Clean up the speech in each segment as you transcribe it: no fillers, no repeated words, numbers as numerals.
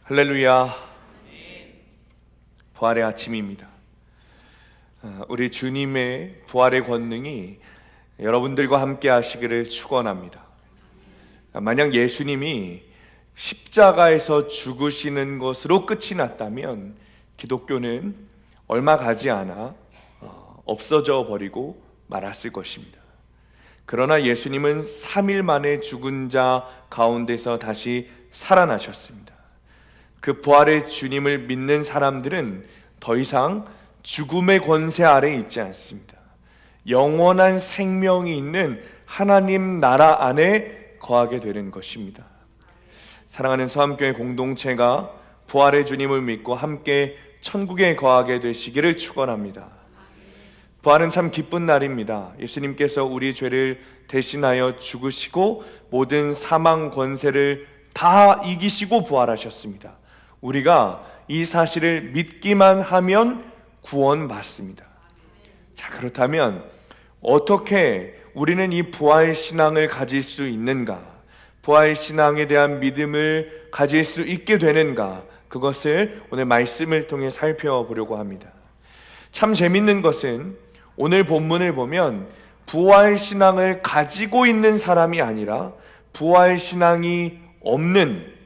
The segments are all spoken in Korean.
할렐루야. 부활의 아침입니다. 우리 주님의 부활의 권능이 여러분들과 함께 하시기를 축원합니다. 만약 예수님이 십자가에서 죽으시는 것으로 끝이 났다면 기독교는 얼마 가지 않아 없어져 버리고 말았을 것입니다. 그러나 예수님은 3일 만에 죽은 자 가운데서 다시 살아나셨습니다. 그 부활의 주님을 믿는 사람들은 더 이상 죽음의 권세 아래 있지 않습니다. 영원한 생명이 있는 하나님 나라 안에 거하게 되는 것입니다. 사랑하는 서함교회 공동체가 부활의 주님을 믿고 함께 천국에 거하게 되시기를 축원합니다. 부활은 참 기쁜 날입니다. 예수님께서 우리 죄를 대신하여 죽으시고 모든 사망 권세를 다 이기시고 부활하셨습니다. 우리가 이 사실을 믿기만 하면 구원받습니다. 자, 그렇다면 어떻게 우리는 이 부활 신앙을 가질 수 있는가? 부활 신앙에 대한 믿음을 가질 수 있게 되는가? 그것을 오늘 말씀을 통해 살펴보려고 합니다. 참 재밌는 것은 오늘 본문을 보면 부활 신앙을 가지고 있는 사람이 아니라 부활 신앙이 없는,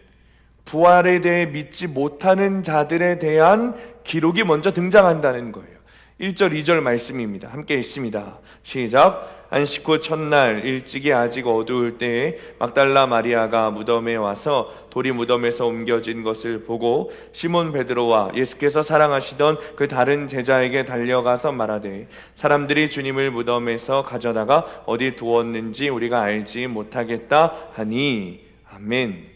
부활에 대해 믿지 못하는 자들에 대한 기록이 먼저 등장한다는 거예요. 1절 2절 말씀입니다. 함께 읽습니다. 시작. 안식 후 첫날 일찍이 아직 어두울 때에 막달라 마리아가 무덤에 와서 돌이 무덤에서 옮겨진 것을 보고 시몬 베드로와 예수께서 사랑하시던 그 다른 제자에게 달려가서 말하되 사람들이 주님을 무덤에서 가져다가 어디 두었는지 우리가 알지 못하겠다 하니. 아멘.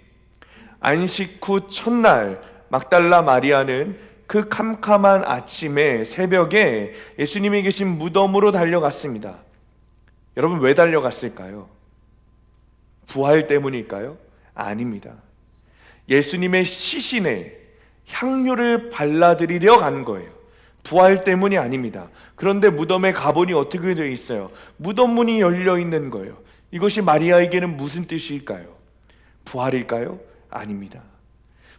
안식 후 첫날 막달라 마리아는 그 캄캄한 아침에 새벽에 예수님이 계신 무덤으로 달려갔습니다. 여러분, 왜 달려갔을까요? 부활 때문일까요? 아닙니다. 예수님의 시신에 향료를 발라드리려 간 거예요. 부활 때문이 아닙니다. 그런데 무덤에 가보니 어떻게 되어 있어요? 무덤 문이 열려 있는 거예요. 이것이 마리아에게는 무슨 뜻일까요? 부활일까요? 아닙니다.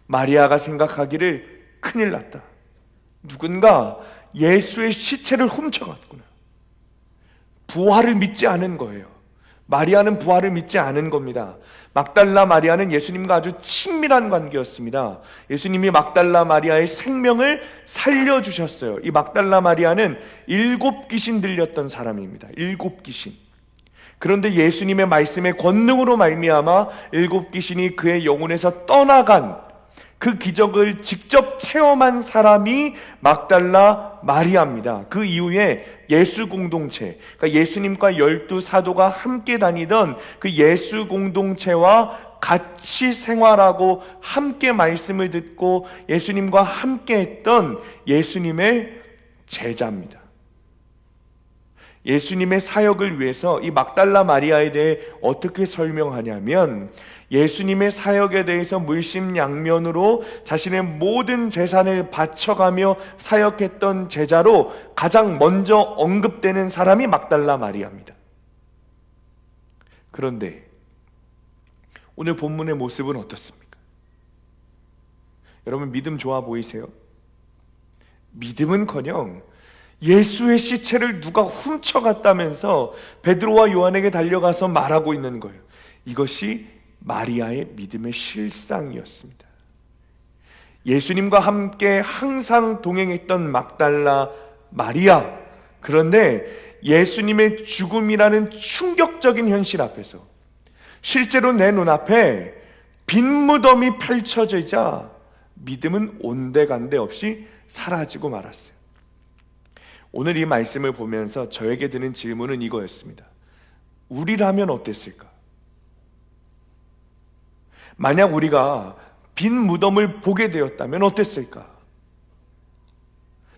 마리아가 생각하기를 큰일 났다. 누군가 예수의 시체를 훔쳐갔구나. 부활을 믿지 않은 거예요. 마리아는 부활을 믿지 않은 겁니다. 막달라 마리아는 예수님과 아주 친밀한 관계였습니다. 예수님이 막달라 마리아의 생명을 살려주셨어요. 이 막달라 마리아는 7 귀신 들렸던 사람입니다. 7 귀신. 그런데 예수님의 말씀의 권능으로 말미암아 7 귀신이 그의 영혼에서 떠나간 그 기적을 직접 체험한 사람이 막달라 마리아입니다. 그 이후에 예수 공동체, 그러니까 예수님과 12 사도가 함께 다니던 그 예수 공동체와 같이 생활하고 함께 말씀을 듣고 예수님과 함께 했던 예수님의 제자입니다. 예수님의 사역을 위해서 이 막달라 마리아에 대해 어떻게 설명하냐면, 예수님의 사역에 대해서 물심양면으로 자신의 모든 재산을 바쳐가며 사역했던 제자로 가장 먼저 언급되는 사람이 막달라 마리아입니다. 그런데 오늘 본문의 모습은 어떻습니까? 여러분, 믿음 좋아 보이세요? 믿음은커녕 예수의 시체를 누가 훔쳐갔다면서 베드로와 요한에게 달려가서 말하고 있는 거예요. 이것이 마리아의 믿음의 실상이었습니다. 예수님과 함께 항상 동행했던 막달라 마리아, 그런데 예수님의 죽음이라는 충격적인 현실 앞에서 실제로 내 눈앞에 빈 무덤이 펼쳐지자 믿음은 온데간데 없이 사라지고 말았어요. 오늘 이 말씀을 보면서 저에게 드는 질문은 이거였습니다. 우리라면 어땠을까? 만약 우리가 빈 무덤을 보게 되었다면 어땠을까?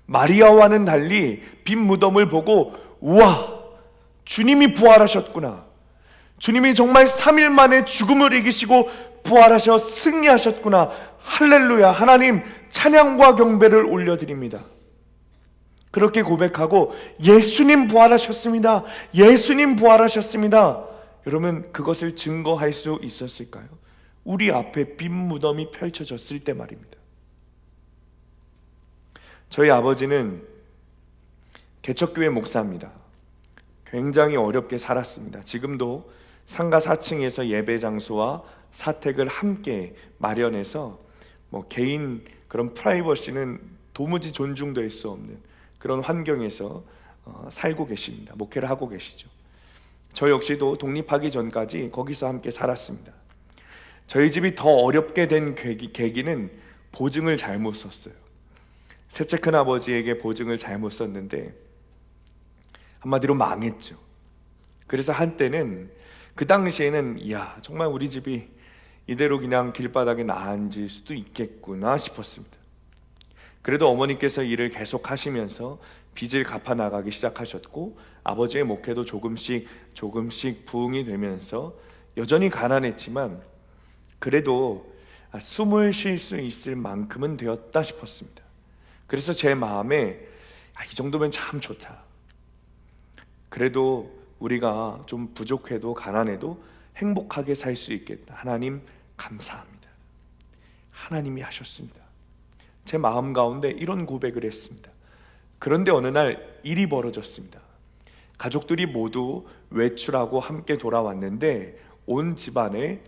마리아와는 달리 빈 무덤을 보고 우와, 주님이 부활하셨구나, 주님이 정말 3일 만에 죽음을 이기시고 부활하셔 승리하셨구나, 할렐루야, 하나님 찬양과 경배를 올려드립니다. 그렇게 고백하고 예수님 부활하셨습니다, 예수님 부활하셨습니다. 여러분, 그것을 증거할 수 있었을까요? 우리 앞에 빈 무덤이 펼쳐졌을 때 말입니다. 저희 아버지는 개척교회 목사입니다. 굉장히 어렵게 살았습니다. 지금도 상가 4층에서 예배 장소와 사택을 함께 마련해서 개인 그런 프라이버시는 도무지 존중될 수 없는 그런 환경에서 살고 계십니다. 목회를 하고 계시죠. 저 역시도 독립하기 전까지 거기서 함께 살았습니다. 저희 집이 더 어렵게 된 계기는 보증을 잘못 썼어요. 셋째 큰아버지에게 보증을 잘못 썼는데 한마디로 망했죠. 그래서 한때는 그 당시에는 이야, 정말 우리 집이 이대로 그냥 길바닥에 나앉을 수도 있겠구나 싶었습니다. 그래도 어머니께서 일을 계속 하시면서 빚을 갚아 나가기 시작하셨고 아버지의 목회도 조금씩 부흥이 되면서 여전히 가난했지만 그래도 숨을 쉴 수 있을 만큼은 되었다 싶었습니다. 그래서 제 마음에 이 정도면 참 좋다. 그래도 우리가 좀 부족해도 가난해도 행복하게 살 수 있겠다. 하나님 감사합니다. 하나님이 하셨습니다. 제 마음 가운데 이런 고백을 했습니다. 그런데 어느 날 일이 벌어졌습니다. 가족들이 모두 외출하고 함께 돌아왔는데 온 집안에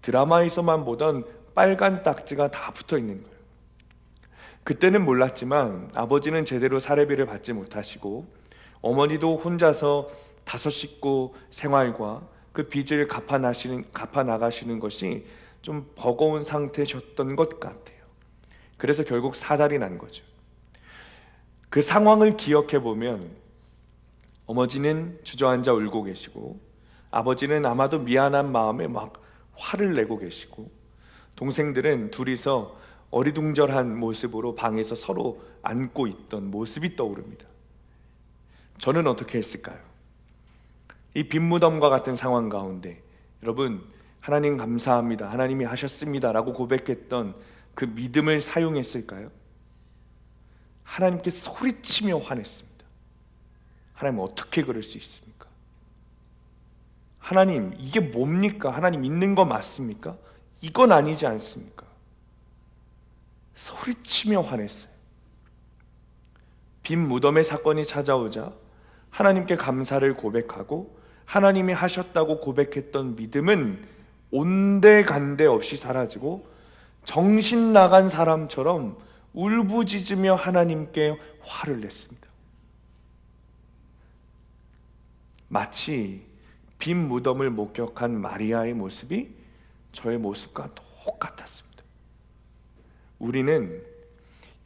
드라마에서만 보던 빨간 딱지가 다 붙어 있는 거예요. 그때는 몰랐지만 아버지는 제대로 사례비를 받지 못하시고 어머니도 혼자서 5 식구 생활과 그 빚을 갚아 나가시는 것이 좀 버거운 상태셨던 것 같아요. 그래서 결국 사달이 난 거죠. 그 상황을 기억해 보면 어머니는 주저앉아 울고 계시고 아버지는 아마도 미안한 마음에 막 화를 내고 계시고 동생들은 둘이서 어리둥절한 모습으로 방에서 서로 안고 있던 모습이 떠오릅니다. 저는 어떻게 했을까요? 이 빈무덤과 같은 상황 가운데 여러분 하나님 감사합니다, 하나님이 하셨습니다 라고 고백했던 그 믿음을 사용했을까요? 하나님께 소리치며 화냈습니다. 하나님 어떻게 그럴 수 있습니까? 하나님 이게 뭡니까? 하나님 있는 거 맞습니까? 이건 아니지 않습니까? 소리치며 화냈어요. 빈 무덤의 사건이 찾아오자 하나님께 감사를 고백하고 하나님이 하셨다고 고백했던 믿음은 온데간데 없이 사라지고 정신 나간 사람처럼 울부짖으며 하나님께 화를 냈습니다. 마치 빈 무덤을 목격한 마리아의 모습이 저의 모습과 똑같았습니다. 우리는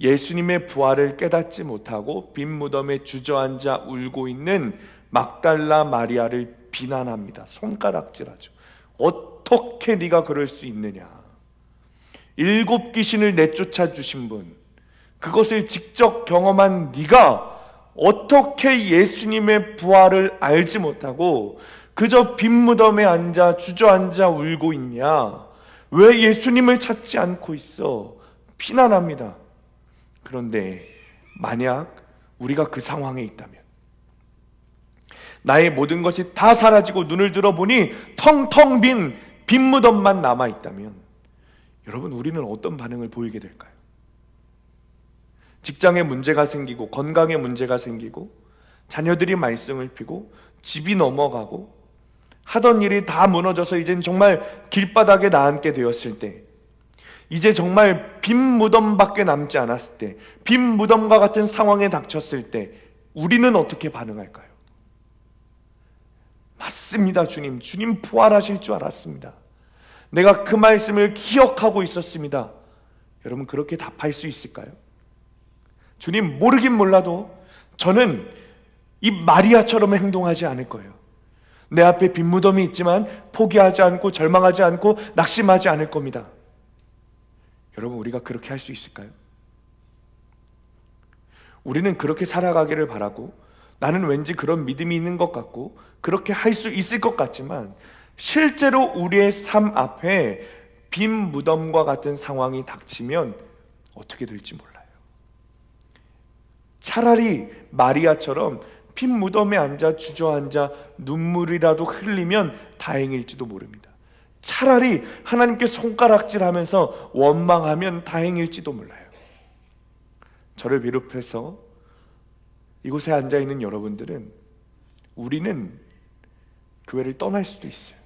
예수님의 부활을 깨닫지 못하고 빈 무덤에 주저앉아 울고 있는 막달라 마리아를 비난합니다. 손가락질하죠. 어떻게 네가 그럴 수 있느냐? 7 귀신을 내쫓아 주신 분, 그것을 직접 경험한 네가 어떻게 예수님의 부활을 알지 못하고 그저 빈 무덤에 앉아 주저앉아 울고 있냐? 왜 예수님을 찾지 않고 있어? 비난합니다. 그런데 만약 우리가 그 상황에 있다면, 나의 모든 것이 다 사라지고 눈을 들어보니 텅텅 빈 무덤만 남아있다면 여러분 우리는 어떤 반응을 보이게 될까요? 직장에 문제가 생기고 건강에 문제가 생기고 자녀들이 말썽을 피고 집이 넘어가고 하던 일이 다 무너져서 이젠 정말 길바닥에 나앉게 되었을 때, 이제 정말 빈 무덤밖에 남지 않았을 때, 빈 무덤과 같은 상황에 닥쳤을 때 우리는 어떻게 반응할까요? 맞습니다. 주님 부활하실 줄 알았습니다. 내가 그 말씀을 기억하고 있었습니다. 여러분 그렇게 답할 수 있을까요? 주님 모르긴 몰라도 저는 이 마리아처럼 행동하지 않을 거예요. 내 앞에 빈 무덤이 있지만 포기하지 않고 절망하지 않고 낙심하지 않을 겁니다. 여러분 우리가 그렇게 할 수 있을까요? 우리는 그렇게 살아가기를 바라고 나는 왠지 그런 믿음이 있는 것 같고 그렇게 할 수 있을 것 같지만 실제로 우리의 삶 앞에 빈 무덤과 같은 상황이 닥치면 어떻게 될지 몰라요. 차라리 마리아처럼 빈 무덤에 앉아 주저앉아 눈물이라도 흘리면 다행일지도 모릅니다. 차라리 하나님께 손가락질하면서 원망하면 다행일지도 몰라요. 저를 비롯해서 이곳에 앉아있는 여러분들은, 우리는 교회를 떠날 수도 있어요.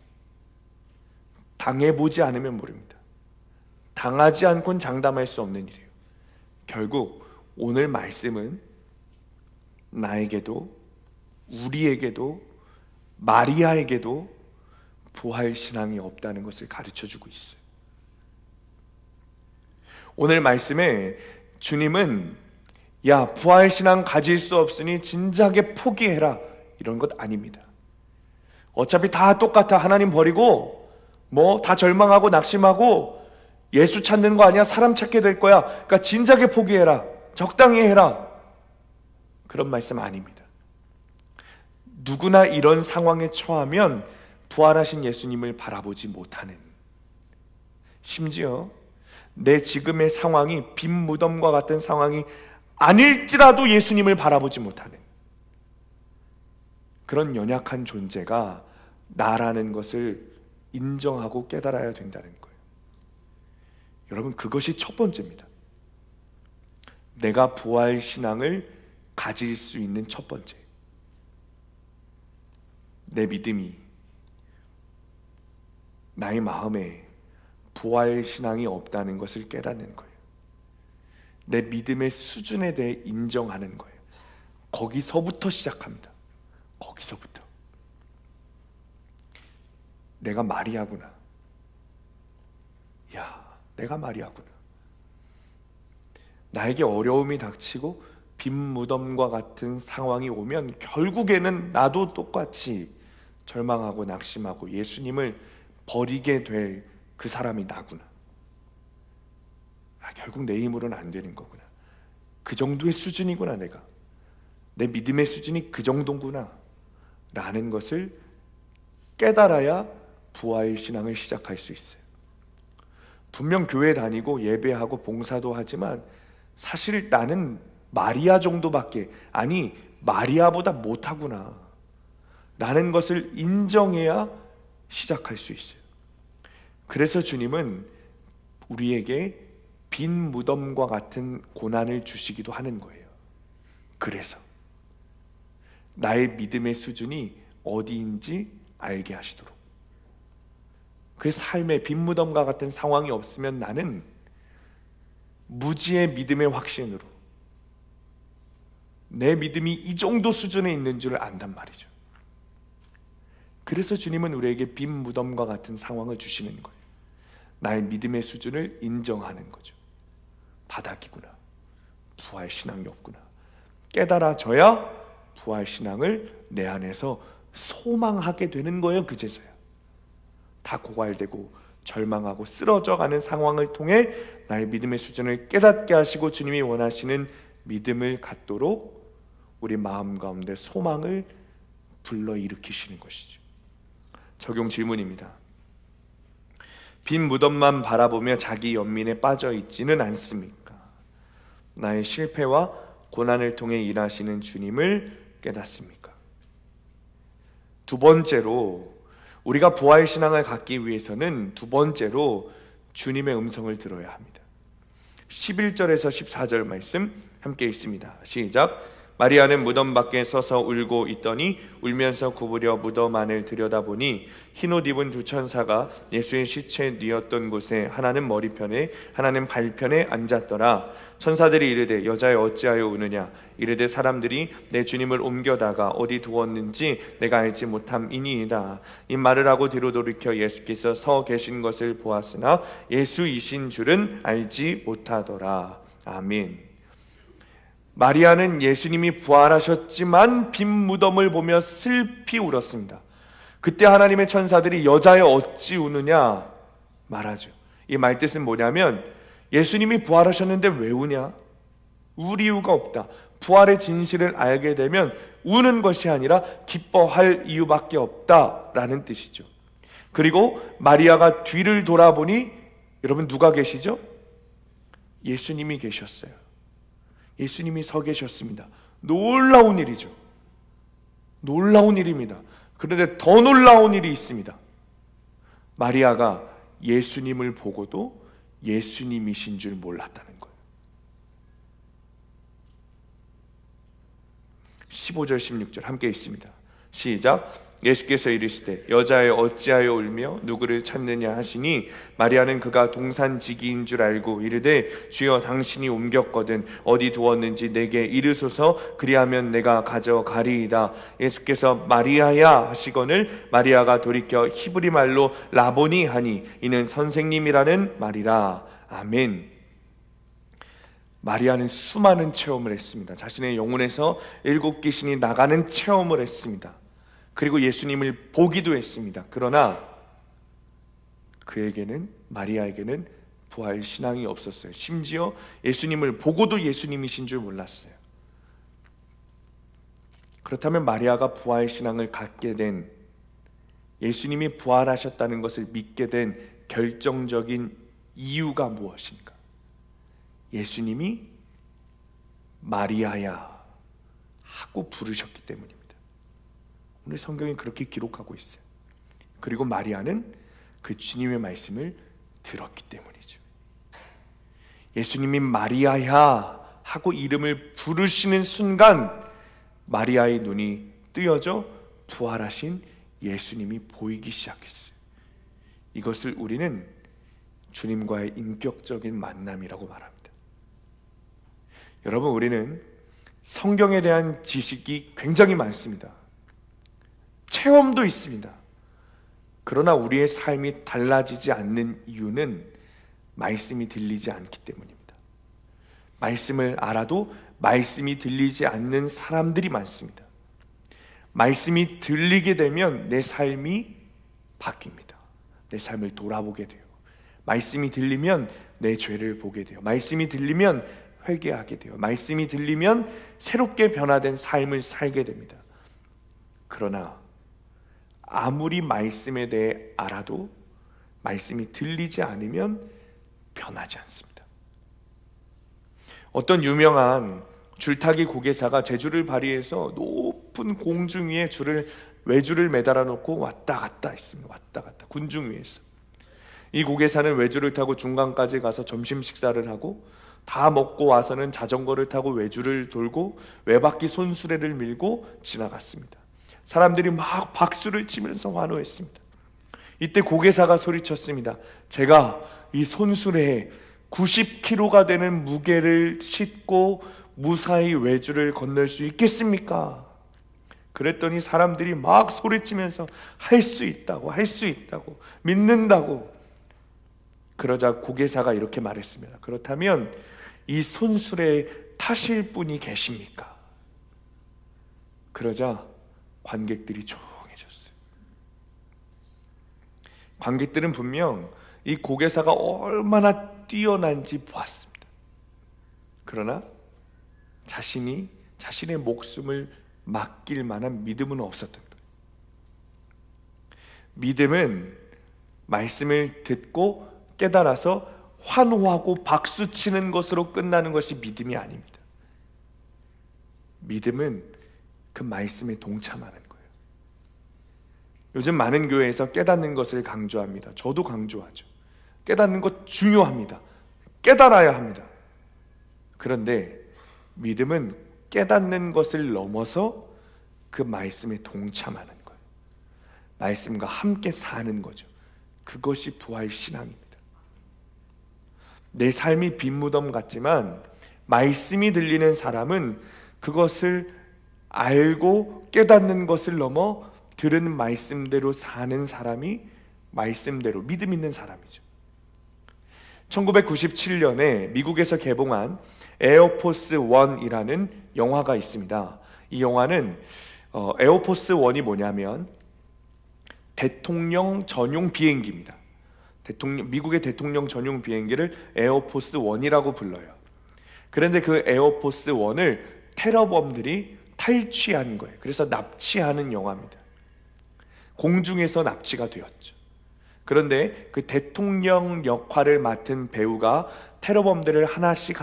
당해보지 않으면 모릅니다. 당하지 않고는 장담할 수 없는 일이에요. 결국 오늘 말씀은 나에게도, 우리에게도, 마리아에게도 부활신앙이 없다는 것을 가르쳐주고 있어요. 오늘 말씀에 주님은 야, 부활신앙 가질 수 없으니 진작에 포기해라, 이런 것 아닙니다. 어차피 다 똑같아. 하나님 버리고 다 절망하고 낙심하고 예수 찾는 거 아니야? 사람 찾게 될 거야. 그러니까 진작에 포기해라, 적당히 해라, 그런 말씀 아닙니다. 누구나 이런 상황에 처하면 부활하신 예수님을 바라보지 못하는, 심지어 내 지금의 상황이 빈 무덤과 같은 상황이 아닐지라도 예수님을 바라보지 못하는 그런 연약한 존재가 나라는 것을 인정하고 깨달아야 된다는 거예요. 여러분, 그것이 첫 번째입니다. 내가 부활신앙을 가질 수 있는 첫 번째, 내 믿음이, 나의 마음에 부활신앙이 없다는 것을 깨닫는 거예요. 내 믿음의 수준에 대해 인정하는 거예요. 거기서부터 시작합니다. 거기서부터. 내가 마리아구나. 야, 내가 마리아구나. 나에게 어려움이 닥치고 빈 무덤과 같은 상황이 오면 결국에는 나도 똑같이 절망하고 낙심하고 예수님을 버리게 될 그 사람이 나구나. 결국 내 힘으로는 안 되는 거구나. 그 정도의 수준이구나. 내가 내 믿음의 수준이 그 정도구나 라는 것을 깨달아야 부활 신앙을 시작할 수 있어요. 분명 교회 다니고 예배하고 봉사도 하지만 사실 나는 마리아 정도밖에, 아니 마리아보다 못하구나 라는 것을 인정해야 시작할 수 있어요. 그래서 주님은 우리에게 빈 무덤과 같은 고난을 주시기도 하는 거예요. 그래서 나의 믿음의 수준이 어디인지 알게 하시도록. 그 삶에 빈 무덤과 같은 상황이 없으면 나는 무지의 믿음의 확신으로 내 믿음이 이 정도 수준에 있는 줄 안단 말이죠. 그래서 주님은 우리에게 빈 무덤과 같은 상황을 주시는 거예요. 나의 믿음의 수준을 인정하는 거죠. 바닥이구나, 부활신앙이 없구나 깨달아져야 부활신앙을 내 안에서 소망하게 되는 거예요. 그제서야 다 고갈되고 절망하고 쓰러져가는 상황을 통해 나의 믿음의 수준을 깨닫게 하시고 주님이 원하시는 믿음을 갖도록 우리 마음 가운데 소망을 불러일으키시는 것이죠. 적용 질문입니다. 빈 무덤만 바라보며 자기 연민에 빠져 있지는 않습니까? 나의 실패와 고난을 통해 일하시는 주님을 깨닫습니까? 두 번째로, 우리가 부활신앙을 갖기 위해서는 두 번째로 주님의 음성을 들어야 합니다. 11절에서 14절 말씀 함께 읽습니다. 시작. 마리아는 무덤 밖에 서서 울고 있더니 울면서 구부려 무덤 안을 들여다보니 흰옷 입은 두 천사가 예수의 시체 뉘었던 곳에 하나는 머리편에 하나는 발편에 앉았더라. 천사들이 이르되 여자여 어찌하여 우느냐? 이르되 사람들이 내 주님을 옮겨다가 어디 두었는지 내가 알지 못함이니이다. 이 말을 하고 뒤로 돌이켜 예수께서 서 계신 것을 보았으나 예수이신 줄은 알지 못하더라. 아멘. 마리아는 예수님이 부활하셨지만 빈 무덤을 보며 슬피 울었습니다. 그때 하나님의 천사들이 여자여 어찌 우느냐 말하죠. 이 말 뜻은 뭐냐면 예수님이 부활하셨는데 왜 우냐? 울 이유가 없다. 부활의 진실을 알게 되면 우는 것이 아니라 기뻐할 이유밖에 없다라는 뜻이죠. 그리고 마리아가 뒤를 돌아보니 여러분 누가 계시죠? 예수님이 계셨어요. 예수님이 서 계셨습니다. 놀라운 일이죠. 놀라운 일입니다. 그런데 더 놀라운 일이 있습니다. 마리아가 예수님을 보고도 예수님이신 줄 몰랐다는 거예요. 15절 16절 함께 있습니다. 시작. 예수께서 이르시되 여자여 어찌하여 울며 누구를 찾느냐 하시니 마리아는 그가 동산지기인 줄 알고 이르되 주여 당신이 옮겼거든 어디 두었는지 내게 이르소서 그리하면 내가 가져가리이다. 예수께서 마리아야 하시거늘 마리아가 돌이켜 히브리 말로 라보니 하니 이는 선생님이라는 말이라. 아멘. 마리아는 수많은 체험을 했습니다. 자신의 영혼에서 7귀신이 나가는 체험을 했습니다. 그리고 예수님을 보기도 했습니다. 그러나 마리아에게는 부활 신앙이 없었어요. 심지어 예수님을 보고도 예수님이신 줄 몰랐어요. 그렇다면 마리아가 부활 신앙을 갖게 된, 예수님이 부활하셨다는 것을 믿게 된 결정적인 이유가 무엇인가? 예수님이 마리아야 하고 부르셨기 때문입니다. 오늘 성경이 그렇게 기록하고 있어요. 그리고 마리아는 그 주님의 말씀을 들었기 때문이죠. 예수님이 마리아야 하고 이름을 부르시는 순간 마리아의 눈이 뜨여져 부활하신 예수님이 보이기 시작했어요. 이것을 우리는 주님과의 인격적인 만남이라고 말합니다. 여러분, 우리는 성경에 대한 지식이 굉장히 많습니다. 체험도 있습니다. 그러나 우리의 삶이 달라지지 않는 이유는 말씀이 들리지 않기 때문입니다. 말씀을 알아도 말씀이 들리지 않는 사람들이 많습니다. 말씀이 들리게 되면 내 삶이 바뀝니다. 내 삶을 돌아보게 돼요. 말씀이 들리면 내 죄를 보게 돼요. 말씀이 들리면 회개하게 돼요. 말씀이 들리면 새롭게 변화된 삶을 살게 됩니다. 그러나 아무리 말씀에 대해 알아도 말씀이 들리지 않으면 변하지 않습니다. 어떤 유명한 줄타기 고개사가 제주를 발휘해서 높은 공중 위에 외줄을 매달아 놓고 왔다 갔다 했습니다. 왔다 갔다 군중 위에서. 이 고개사는 외줄을 타고 중간까지 가서 점심 식사를 하고 다 먹고 와서는 자전거를 타고 외줄을 돌고 외바퀴 손수레를 밀고 지나갔습니다. 사람들이 막 박수를 치면서 환호했습니다. 이때 고개사가 소리쳤습니다. 제가 이 손수레에 90kg가 되는 무게를 싣고 무사히 외줄을 건널 수 있겠습니까? 그랬더니 사람들이 막 소리치면서 할 수 있다고, 할 수 있다고, 믿는다고. 그러자 고개사가 이렇게 말했습니다. 그렇다면 이 손수레에 타실 분이 계십니까? 그러자 관객들이 조용해졌어요. 관객들은 분명 이 고개사가 얼마나 뛰어난지 보았습니다. 그러나 자신의 목숨을 맡길 만한 믿음은 없었던 거예요. 믿음은 말씀을 듣고 깨달아서 환호하고 박수치는 것으로 끝나는 것이 믿음이 아닙니다. 믿음은 그 말씀에 동참하는 거예요. 요즘 많은 교회에서 깨닫는 것을 강조합니다. 저도 강조하죠. 깨닫는 것 중요합니다. 깨달아야 합니다. 그런데 믿음은 깨닫는 것을 넘어서 그 말씀에 동참하는 거예요. 말씀과 함께 사는 거죠. 그것이 부활 신앙입니다. 내 삶이 빈 무덤 같지만 말씀이 들리는 사람은 그것을 알고 깨닫는 것을 넘어 들은 말씀대로 사는 사람이 말씀대로 믿음 있는 사람이죠. 1997년에 미국에서 개봉한 에어포스 1이라는 영화가 있습니다. 이 영화는 에어포스 1이 뭐냐면 대통령 전용 비행기입니다. 미국의 대통령 전용 비행기를 에어포스 1이라고 불러요. 그런데 그 에어포스 1을 테러범들이 탈취한 거예요. 그래서 납치하는 영화입니다. 공중에서 납치가 되었죠. 그런데 그 대통령 역할을 맡은 배우가 테러범들을 하나씩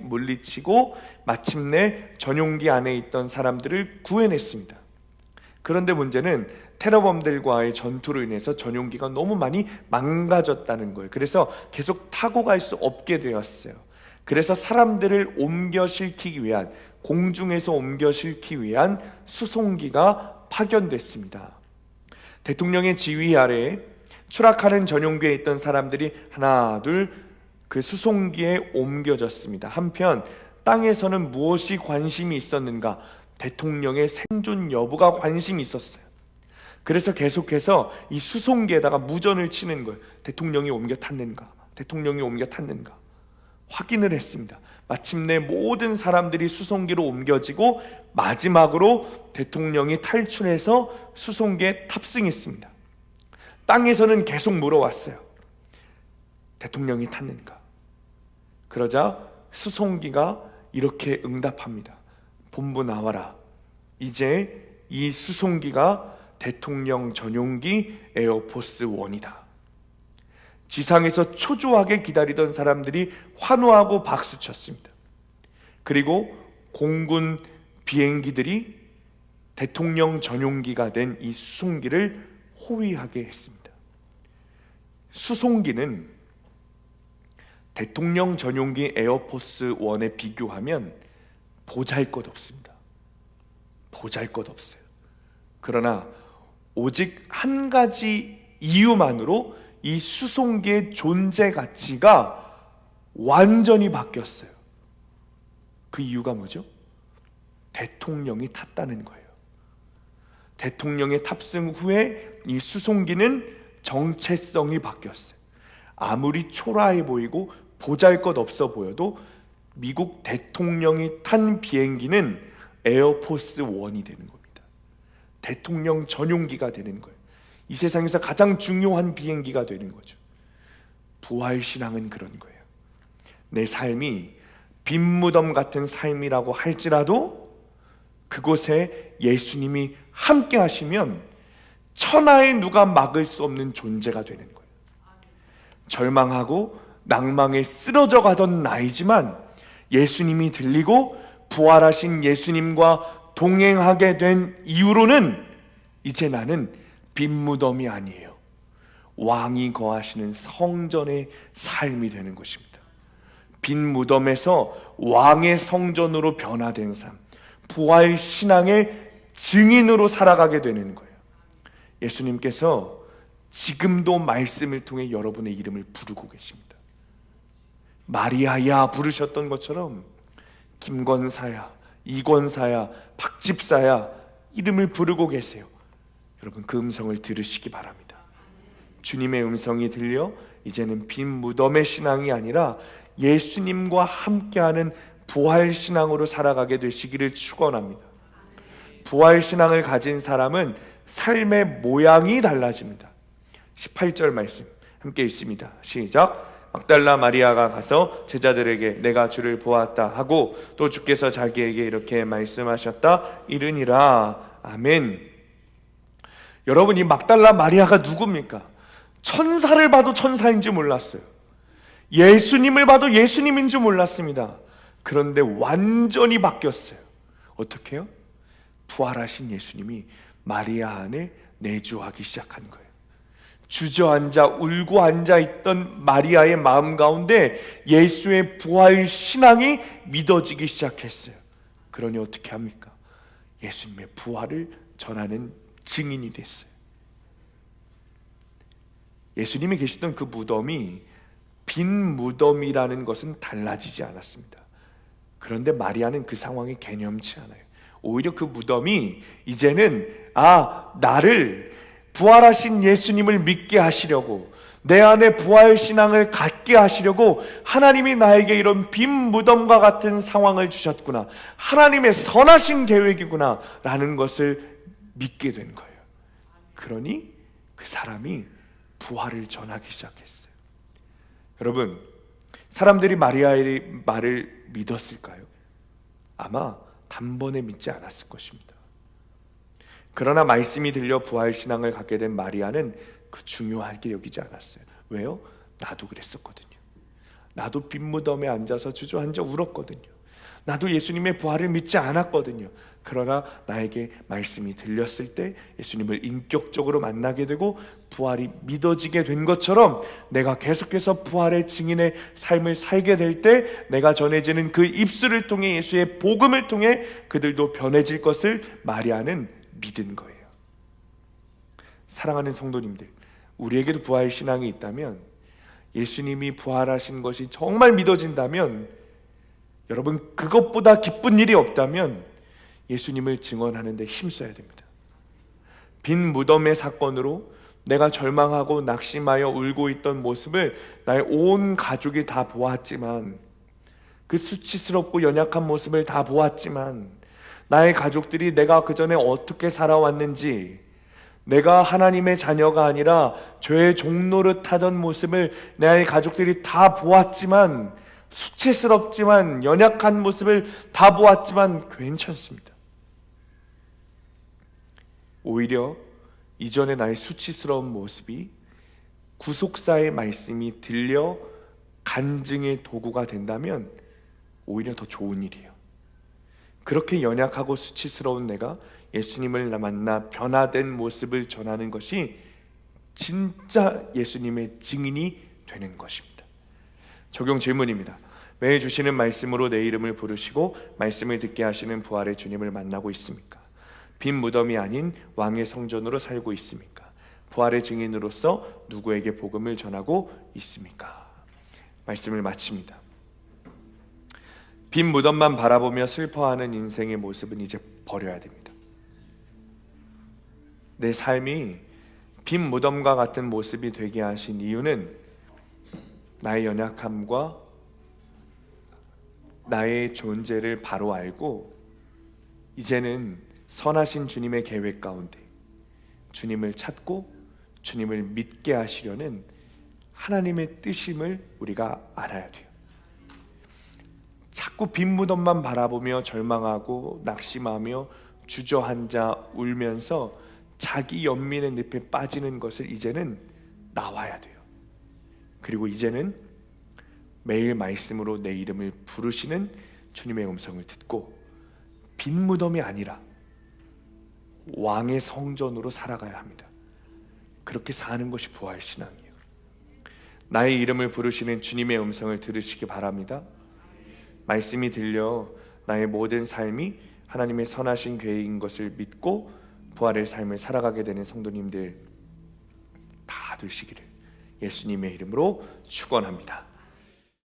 물리치고 마침내 전용기 안에 있던 사람들을 구해냈습니다. 그런데 문제는 테러범들과의 전투로 인해서 전용기가 너무 많이 망가졌다는 거예요. 그래서 계속 타고 갈 수 없게 되었어요. 그래서 사람들을 옮겨 실키기 위한, 공중에서 옮겨 실키기 위한 수송기가 파견됐습니다. 대통령의 지휘 아래 추락하는 전용기에 있던 사람들이 하나 둘 그 수송기에 옮겨졌습니다. 한편 땅에서는 무엇이 관심이 있었는가? 대통령의 생존 여부가 관심이 있었어요. 그래서 계속해서 이 수송기에다가 무전을 치는 거예요. 대통령이 옮겨 탔는가? 대통령이 옮겨 탔는가? 확인을 했습니다. 마침내 모든 사람들이 수송기로 옮겨지고 마지막으로 대통령이 탈출해서 수송기에 탑승했습니다. 땅에서는 계속 물어왔어요. 대통령이 탔는가? 그러자 수송기가 이렇게 응답합니다. 본부 나와라. 이제 이 수송기가 대통령 전용기 에어포스 1이다. 지상에서 초조하게 기다리던 사람들이 환호하고 박수쳤습니다. 그리고 공군 비행기들이 대통령 전용기가 된 이 수송기를 호위하게 했습니다. 수송기는 대통령 전용기 에어포스 1에 비교하면 보잘것없습니다. 보잘것없어요. 그러나 오직 한 가지 이유만으로 이 수송기의 존재 가치가 완전히 바뀌었어요. 그 이유가 뭐죠? 대통령이 탔다는 거예요. 대통령의 탑승 후에 이 수송기는 정체성이 바뀌었어요. 아무리 초라해 보이고 보잘것없어 보여도 미국 대통령이 탄 비행기는 에어포스 1이 되는 겁니다. 대통령 전용기가 되는 거예요. 이 세상에서 가장 중요한 비행기가 되는 거죠. 부활신앙은 그런 거예요. 내 삶이 빈무덤 같은 삶이라고 할지라도 그곳에 예수님이 함께 하시면 천하에 누가 막을 수 없는 존재가 되는 거예요. 절망하고 낭망에 쓰러져 가던 나이지만 예수님이 들리고 부활하신 예수님과 동행하게 된 이후로는 이제 나는 빈무덤이 아니에요. 왕이 거하시는 성전의 삶이 되는 것입니다. 빈무덤에서 왕의 성전으로 변화된 삶, 부활 신앙의 증인으로 살아가게 되는 거예요. 예수님께서 지금도 말씀을 통해 여러분의 이름을 부르고 계십니다. 마리아야 부르셨던 것처럼 김권사야, 이권사야, 박집사야 이름을 부르고 계세요. 여러분 그 음성을 들으시기 바랍니다. 주님의 음성이 들려 이제는 빈 무덤의 신앙이 아니라 예수님과 함께하는 부활신앙으로 살아가게 되시기를 축원합니다. 부활신앙을 가진 사람은 삶의 모양이 달라집니다. 18절 말씀 함께 읽습니다. 시작. 막달라 마리아가 가서 제자들에게 내가 주를 보았다 하고 또 주께서 자기에게 이렇게 말씀하셨다 이르니라. 아멘. 여러분 이 막달라 마리아가 누굽니까? 천사를 봐도 천사인 줄 몰랐어요. 예수님을 봐도 예수님인 줄 몰랐습니다. 그런데 완전히 바뀌었어요. 어떻게요? 부활하신 예수님이 마리아 안에 내주하기 시작한 거예요. 주저앉아 울고 앉아있던 마리아의 마음 가운데 예수의 부활 신앙이 믿어지기 시작했어요. 그러니 어떻게 합니까? 예수님의 부활을 전하는 증인이 됐어요. 예수님이 계시던 그 무덤이 빈 무덤이라는 것은 달라지지 않았습니다. 그런데 마리아는 그 상황이 개념치 않아요. 오히려 그 무덤이 이제는 나를 부활하신 예수님을 믿게 하시려고, 내 안에 부활신앙을 갖게 하시려고 하나님이 나에게 이런 빈 무덤과 같은 상황을 주셨구나, 하나님의 선하신 계획이구나 라는 것을 믿게 된 거예요. 그러니 그 사람이 부활을 전하기 시작했어요. 여러분, 사람들이 마리아의 말을 믿었을까요? 아마 단번에 믿지 않았을 것입니다. 그러나 말씀이 들려 부활신앙을 갖게 된 마리아는 그 중요하게 여기지 않았어요. 왜요? 나도 그랬었거든요. 나도 빈무덤에 앉아서 주저앉아 울었거든요. 나도 예수님의 부활을 믿지 않았거든요. 그러나 나에게 말씀이 들렸을 때 예수님을 인격적으로 만나게 되고 부활이 믿어지게 된 것처럼, 내가 계속해서 부활의 증인의 삶을 살게 될 때 내가 전해지는 그 입술을 통해, 예수의 복음을 통해 그들도 변해질 것을 마리아는 믿은 거예요. 사랑하는 성도님들, 우리에게도 부활 신앙이 있다면, 예수님이 부활하신 것이 정말 믿어진다면, 여러분, 그것보다 기쁜 일이 없다면 예수님을 증언하는 데 힘써야 됩니다. 빈 무덤의 사건으로 내가 절망하고 낙심하여 울고 있던 모습을 나의 온 가족이 다 보았지만, 그 수치스럽고 연약한 모습을 다 보았지만, 나의 가족들이 내가 그 전에 어떻게 살아왔는지, 내가 하나님의 자녀가 아니라 죄의 종노릇 하던 모습을 나의 가족들이 다 보았지만, 수치스럽지만 연약한 모습을 다 보았지만 괜찮습니다. 오히려 이전의 나의 수치스러운 모습이 구속사의 말씀이 들려 간증의 도구가 된다면 오히려 더 좋은 일이에요. 그렇게 연약하고 수치스러운 내가 예수님을 만나 변화된 모습을 전하는 것이 진짜 예수님의 증인이 되는 것입니다. 적용 질문입니다. 매일 주시는 말씀으로 내 이름을 부르시고 말씀을 듣게 하시는 부활의 주님을 만나고 있습니까? 빈 무덤이 아닌 왕의 성전으로 살고 있습니까? 부활의 증인으로서 누구에게 복음을 전하고 있습니까? 말씀을 마칩니다. 빈 무덤만 바라보며 슬퍼하는 인생의 모습은 이제 버려야 됩니다. 내 삶이 빈 무덤과 같은 모습이 되게 하신 이유는 나의 연약함과 나의 존재를 바로 알고, 이제는 선하신 주님의 계획 가운데 주님을 찾고 주님을 믿게 하시려는 하나님의 뜻임을 우리가 알아야 돼요. 자꾸 빈 무덤만 바라보며 절망하고 낙심하며 주저앉아 울면서 자기 연민의 늪에 빠지는 것을 이제는 나와야 돼요. 그리고 이제는 매일 말씀으로 내 이름을 부르시는 주님의 음성을 듣고 빈 무덤이 아니라 왕의 성전으로 살아가야 합니다. 그렇게 사는 것이 부활 신앙이에요. 나의 이름을 부르시는 주님의 음성을 들으시기 바랍니다. 말씀이 들려 나의 모든 삶이 하나님의 선하신 계획인 것을 믿고 부활의 삶을 살아가게 되는 성도님들 다 되시기를 예수님의 이름으로 축원합니다.